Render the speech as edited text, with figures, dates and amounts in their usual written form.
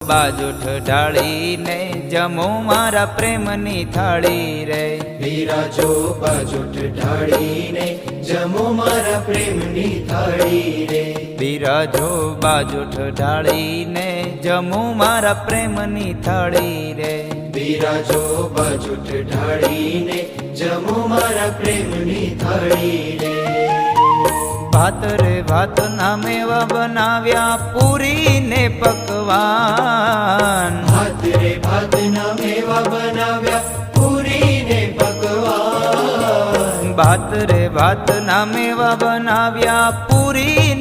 બાજુઠ ઢાળીને જમો મારા પ્રેમની થાળી રે બિરાજો બાજુઠ ઢાળીને જમો મારા પ્રેમની થાળી રે બિરાજો બાજુઠ ઢાળીને જમો મારા પ્રેમની થાળી રે બિરાજો બાજુઠ ઢાળીને જમો મારા પ્રેમની થાળી રે ભાત રે ભાત ના મેવા બનાવ્યા પૂરી ને પકવાન ભાત રે ભાત ના મેવા બનાવ્યા પૂરી ને પકવાન ભાત રે ભાત ના મેવા બનાવ્યા પૂરી